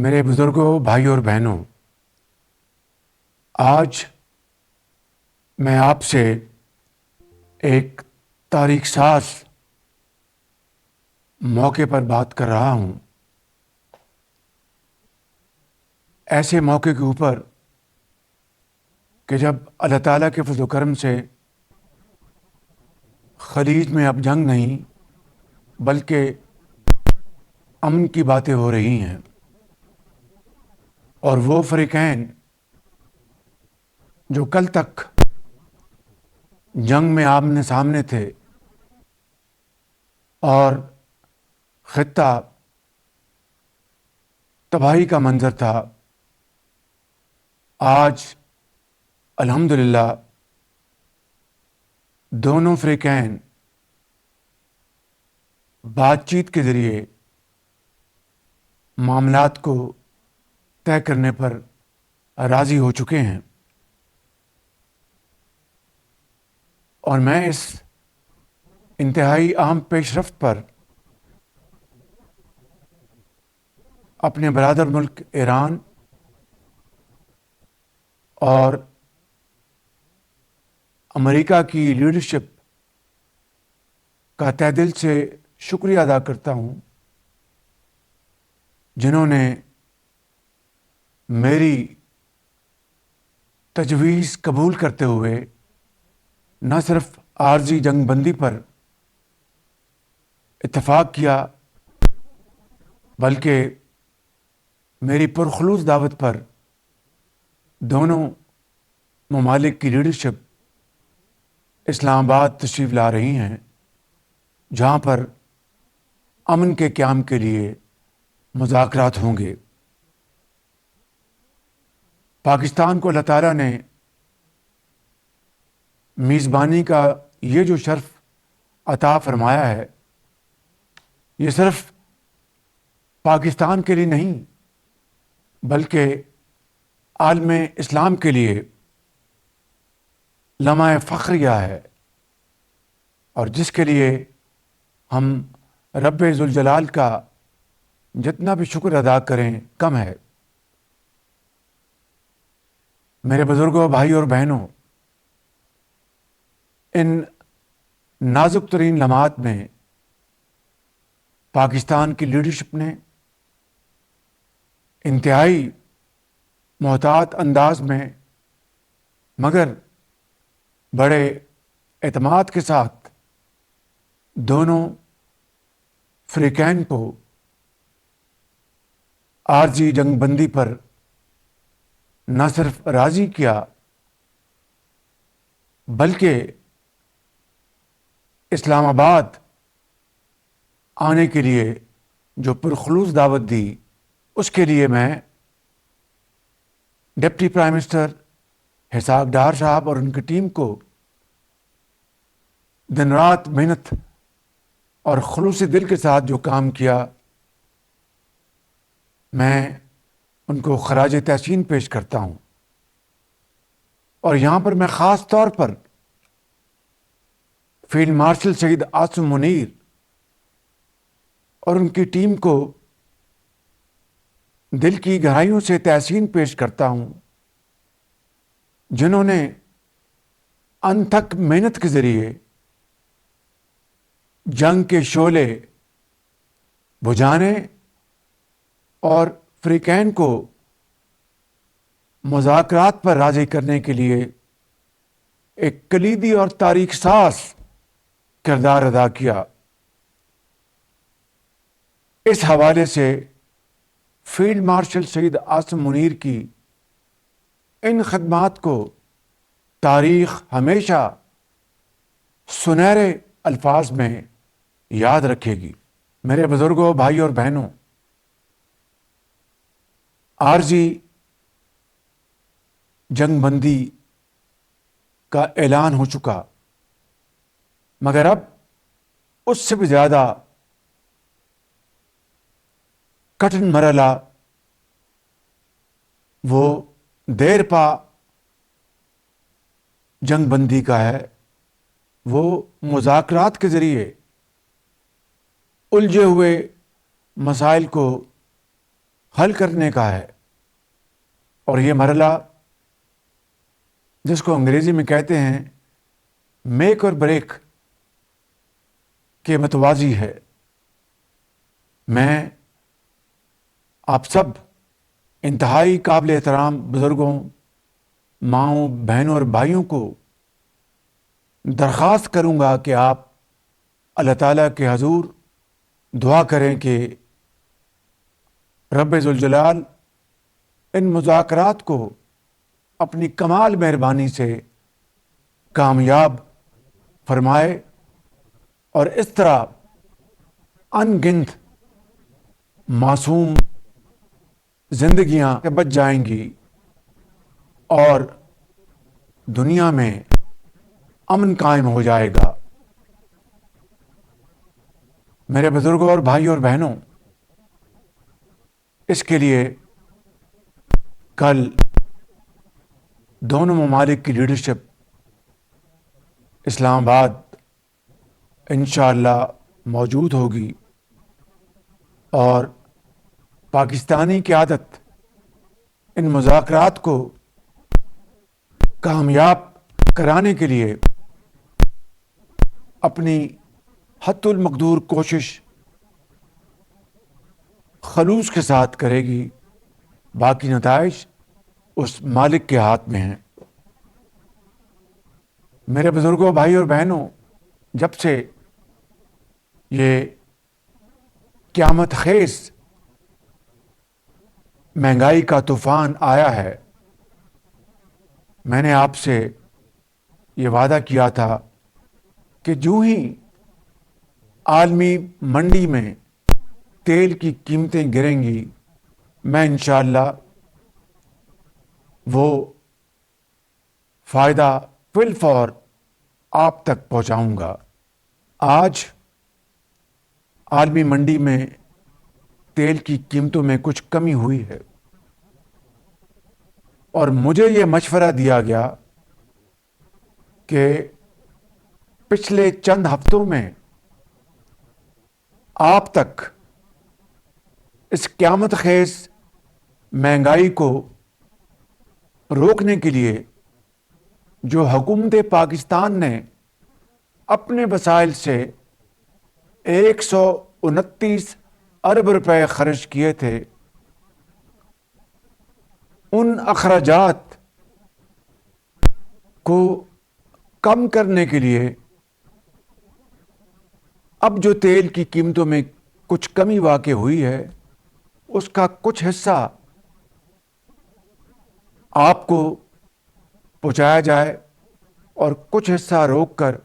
میرے بزرگوں، بھائیوں اور بہنوں، آج میں آپ سے ایک تاریخ ساز موقع پر بات کر رہا ہوں۔ ایسے موقع کے اوپر کہ جب اللہ تعالیٰ کے فضل و کرم سے خلیج میں اب جنگ نہیں بلکہ امن کی باتیں ہو رہی ہیں، اور وہ فریقین جو کل تک جنگ میں آمنے سامنے تھے اور خطہ تباہی کا منظر تھا، آج الحمدللہ دونوں فریقین بات چیت کے ذریعے معاملات کو طے کرنے پر راضی ہو چکے ہیں، اور میں اس انتہائی اہم پیش رفت پر اپنے برادر ملک ایران اور امریکہ کی لیڈرشپ کا تہ دل سے شکریہ ادا کرتا ہوں، جنہوں نے میری تجویز قبول کرتے ہوئے نہ صرف عارضی جنگ بندی پر اتفاق کیا بلکہ میری پرخلوص دعوت پر دونوں ممالک کی لیڈرشپ اسلام آباد تشریف لا رہی ہیں، جہاں پر امن کے قیام کے لیے مذاکرات ہوں گے۔ پاکستان کو اللہ تعالیٰ نے میزبانی کا یہ جو شرف عطا فرمایا ہے، یہ صرف پاکستان کے لیے نہیں بلکہ عالم اسلام کے لیے لمحہ فخریہ ہے، اور جس کے لیے ہم رب ذوالجلال کا جتنا بھی شکر ادا کریں کم ہے۔ میرے بزرگوں، بھائیوں اور بہنوں، ان نازک ترین لمحات میں پاکستان کی لیڈرشپ نے انتہائی محتاط انداز میں مگر بڑے اعتماد کے ساتھ دونوں فریقین کو عارضی جنگ بندی پر نہ صرف راضی کیا بلکہ اسلام آباد آنے کے لیے جو پرخلوص دعوت دی، اس کے لیے میں deputy prime minister Ishaq Dar صاحب اور ان کی ٹیم کو دن رات محنت اور خلوص دل کے ساتھ جو کام کیا، میں ان کو خراج تحسین پیش کرتا ہوں۔ اور یہاں پر میں خاص طور پر فیلڈ مارشل شہید عاصم منیر اور ان کی ٹیم کو دل کی گہرائیوں سے تحسین پیش کرتا ہوں، جنہوں نے انتھک محنت کے ذریعے جنگ کے شعلے بجھانے اور فریقین کو مذاکرات پر راضی کرنے کے لیے ایک کلیدی اور تاریخ ساز کردار ادا کیا۔ اس حوالے سے فیلڈ مارشل شہید عاصم منیر کی ان خدمات کو تاریخ ہمیشہ سنہرے الفاظ میں یاد رکھے گی۔ میرے بزرگوں، بھائیوں اور بہنوں، عارضی جنگ بندی کا اعلان ہو چکا، مگر اب اس سے بھی زیادہ کٹھن مرحلہ وہ دیر پا جنگ بندی کا ہے۔ وہ مذاکرات کے ذریعے الجھے ہوئے مسائل کو حل کرنے کا ہے، اور یہ مرحلہ جس کو انگریزی میں کہتے ہیں میک اور بریک کے متوازی ہے۔ میں آپ سب انتہائی قابل احترام بزرگوں، ماؤں، بہنوں اور بھائیوں کو درخواست کروں گا کہ آپ اللہ تعالیٰ کے حضور دعا کریں کہ رب ذوالجلال ان مذاکرات کو اپنی کمال مہربانی سے کامیاب فرمائے، اور اس طرح ان گنت معصوم زندگیاں بچ جائیں گی اور دنیا میں امن قائم ہو جائے گا۔ میرے بزرگوں اور بھائیوں اور بہنوں، اس کے لیے کل دونوں ممالک کی لیڈرشپ اسلام آباد انشاءاللہ موجود ہوگی، اور پاکستانی قیادت ان مذاکرات کو کامیاب کرانے کے لیے اپنی حد المقدور کوشش خلوص کے ساتھ کرے گی۔ باقی نتائج اس مالک کے ہاتھ میں ہیں۔ میرے بزرگوں، بھائی اور بہنوں، جب سے یہ قیامت خیز مہنگائی کا طوفان آیا ہے، میں نے آپ سے یہ وعدہ کیا تھا کہ جو ہی عالمی منڈی میں تیل کی قیمتیں گریں گی، میں انشاءاللہ وہ فائدہ بالفور آپ تک پہنچاؤں گا۔ آج عالمی منڈی میں تیل کی قیمتوں میں کچھ کمی ہوئی ہے، اور مجھے یہ مشورہ دیا گیا کہ پچھلے چند ہفتوں میں آپ تک اس قیامت خیز مہنگائی کو روکنے کے لیے جو حکومت پاکستان نے اپنے وسائل سے 129 ارب روپے خرچ کیے تھے، ان اخراجات کو کم کرنے کے لیے اب جو تیل کی قیمتوں میں کچھ کمی واقع ہوئی ہے، اس کا کچھ حصہ آپ کو پہنچایا جائے، اور کچھ حصہ روک کر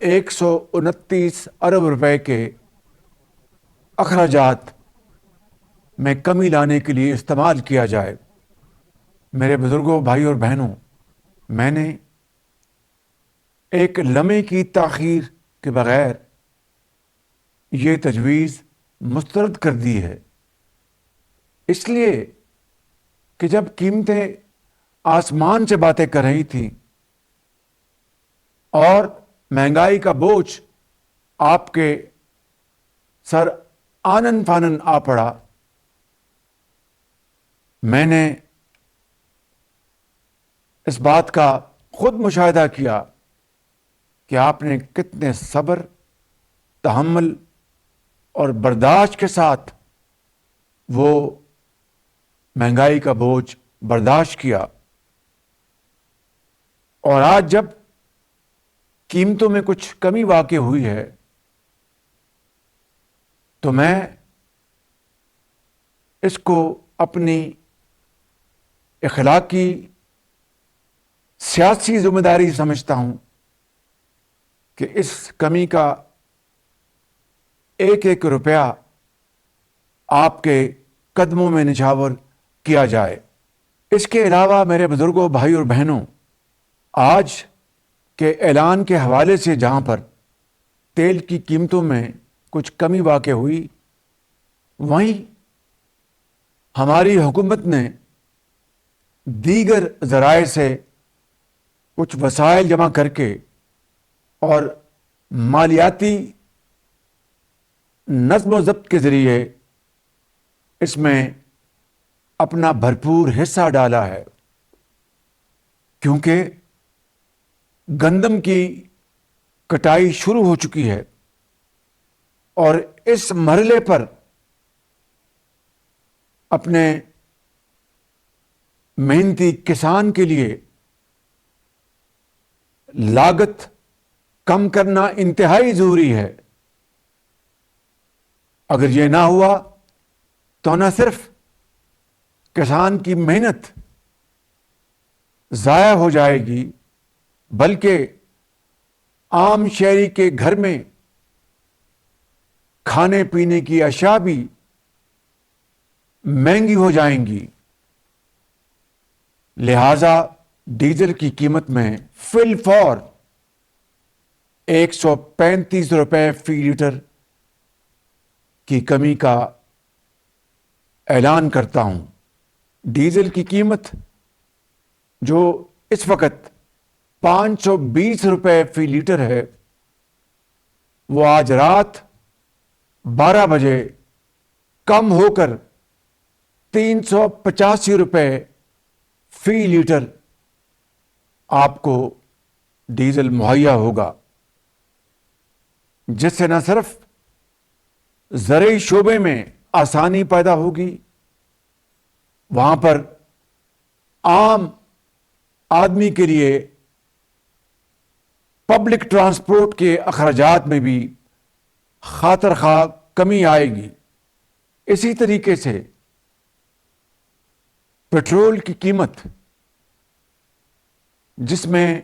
129 ارب روپے کے اخراجات میں کمی لانے کے لیے استعمال کیا جائے۔ میرے بزرگوں، بھائی اور بہنوں، میں نے ایک لمحے کی تاخیر کے بغیر یہ تجویز مسترد کر دی ہے، اس لیے کہ جب قیمتیں آسمان سے باتیں کر رہی تھیں اور مہنگائی کا بوجھ آپ کے سر آنن فانن آ پڑا، میں نے اس بات کا خود مشاہدہ کیا کہ آپ نے کتنے صبر، تحمل اور برداشت کے ساتھ وہ مہنگائی کا بوجھ برداشت کیا، اور آج جب قیمتوں میں کچھ کمی واقع ہوئی ہے تو میں اس کو اپنی اخلاقی سیاسی ذمہ داری سمجھتا ہوں کہ اس کمی کا ایک ایک روپیہ آپ کے قدموں میں نچھاور کیا جائے۔ اس کے علاوہ میرے بزرگوں، بھائی اور بہنوں، آج کے اعلان کے حوالے سے جہاں پر تیل کی قیمتوں میں کچھ کمی واقع ہوئی، وہیں ہماری حکومت نے دیگر ذرائع سے کچھ وسائل جمع کر کے اور مالیاتی نظم و ضبط کے ذریعے اس میں اپنا بھرپور حصہ ڈالا ہے، کیونکہ گندم کی کٹائی شروع ہو چکی ہے اور اس مرحلے پر اپنے محنتی کسان کے لیے لاگت کم کرنا انتہائی ضروری ہے۔ اگر یہ نہ ہوا تو نہ صرف کسان کی محنت ضائع ہو جائے گی، بلکہ عام شہری کے گھر میں کھانے پینے کی اشیاء بھی مہنگی ہو جائیں گی۔ لہذا ڈیزل کی قیمت میں فی الفور 135 روپے فی لیٹر کی کمی کا اعلان کرتا ہوں۔ ڈیزل کی قیمت جو اس وقت 520 روپے فی لیٹر ہے، وہ آج رات 12 بجے کم ہو کر 385 روپے فی لیٹر آپ کو ڈیزل مہیا ہوگا، جس سے نہ صرف زرعی شعبے میں آسانی پیدا ہوگی، وہاں پر عام آدمی کے لیے پبلک ٹرانسپورٹ کے اخراجات میں بھی خاطر خواہ کمی آئے گی۔ اسی طریقے سے پیٹرول کی قیمت، جس میں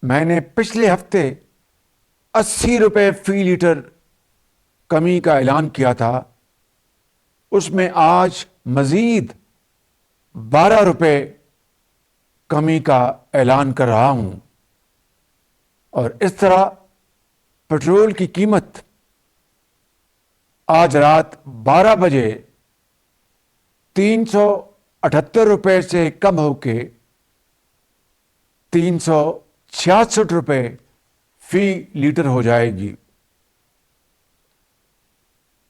نے پچھلے ہفتے 80 روپے فی لیٹر کمی کا اعلان کیا تھا، اس میں آج مزید 12 روپے کمی کا اعلان کر رہا ہوں، اور اس طرح پیٹرول کی قیمت آج رات 12 بجے 378 روپے سے کم ہو کے 366 روپے فی لیٹر ہو جائے گی۔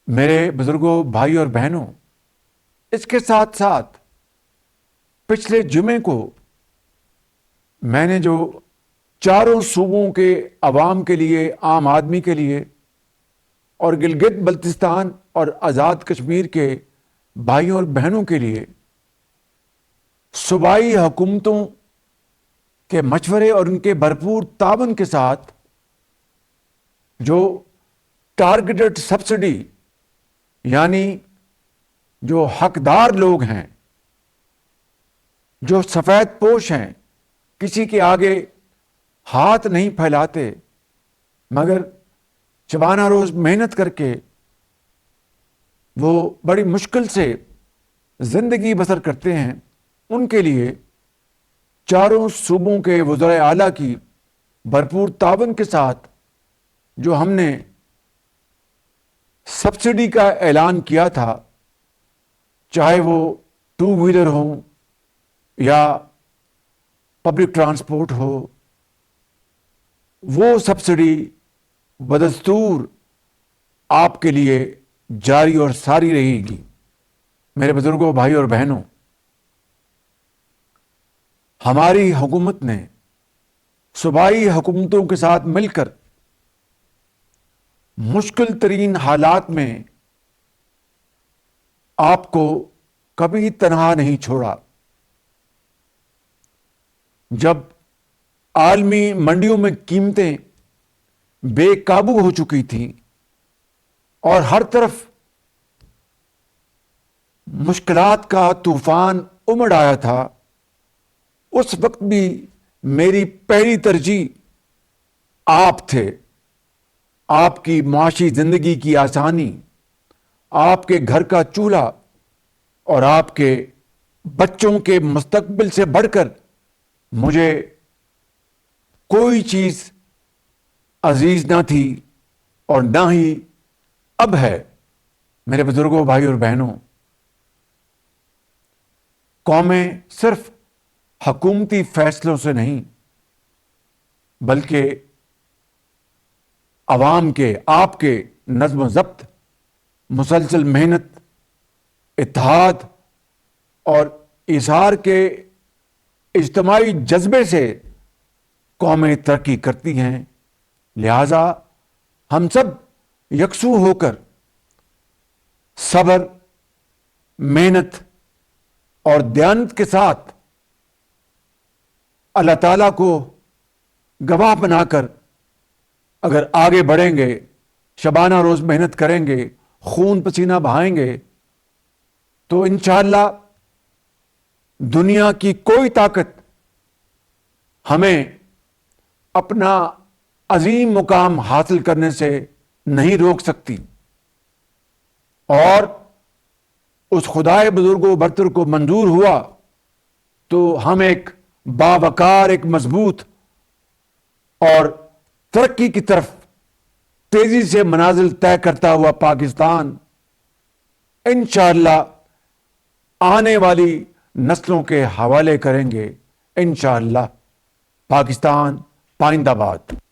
میرے بزرگوں، بھائی اور بہنوں، اس کے ساتھ ساتھ پچھلے جمعے کو میں نے جو چاروں صوبوں کے عوام کے لیے، عام آدمی کے لیے اور گلگت بلتستان اور آزاد کشمیر کے بھائیوں اور بہنوں کے لیے صوبائی حکومتوں کے مشورے اور ان کے بھرپور تعاون کے ساتھ جو ٹارگیٹڈ سبسڈی، یعنی جو حقدار لوگ ہیں، جو سفید پوش ہیں، کسی کے آگے ہاتھ نہیں پھیلاتے مگر شبانہ روز محنت کر کے وہ بڑی مشکل سے زندگی بسر کرتے ہیں، ان کے لیے چاروں صوبوں کے وزرائے اعلیٰ کی بھرپور تعاون کے ساتھ جو ہم نے سبسڈی کا اعلان کیا تھا، چاہے وہ 2 ویلر ہوں یا پبلک ٹرانسپورٹ ہو، وہ سبسڈی بدستور آپ کے لیے جاری اور ساری رہے گی۔ میرے بزرگوں، بھائی اور بہنوں، ہماری حکومت نے صوبائی حکومتوں کے ساتھ مل کر مشکل ترین حالات میں آپ کو کبھی تنہا نہیں چھوڑا۔ جب عالمی منڈیوں میں قیمتیں بے قابو ہو چکی تھیں اور ہر طرف مشکلات کا طوفان امڑ آیا تھا، اس وقت بھی میری پہلی ترجیح آپ تھے۔ آپ کی معاشی زندگی کی آسانی، آپ کے گھر کا چولہا اور آپ کے بچوں کے مستقبل سے بڑھ کر مجھے کوئی چیز عزیز نہ تھی اور نہ ہی اب ہے۔ میرے بزرگوں، بھائی اور بہنوں، قومیں صرف حکومتی فیصلوں سے نہیں بلکہ عوام کے، آپ کے نظم و ضبط، مسلسل محنت، اتحاد اور اظہار کے اجتماعی جذبے سے قومیں ترقی کرتی ہیں. لہذا ہم سب یکسو ہو کر صبر، محنت اور دیانت کے ساتھ اللہ تعالیٰ کو گواہ بنا کر اگر آگے بڑھیں گے، شبانہ روز محنت کریں گے، خون پسینہ بہائیں گے، تو انشاءاللہ دنیا کی کوئی طاقت ہمیں اپنا عظیم مقام حاصل کرنے سے نہیں روک سکتی. اور اس خدائے بزرگ و برتر کو منظور ہوا تو ہم ایک باوقار، ایک مضبوط اور ترقی کی طرف تیزی سے منازل طے کرتا ہوا پاکستان انشاءاللہ آنے والی نسلوں کے حوالے کریں گے. انشاءاللہ. پاکستان پائندہ باد.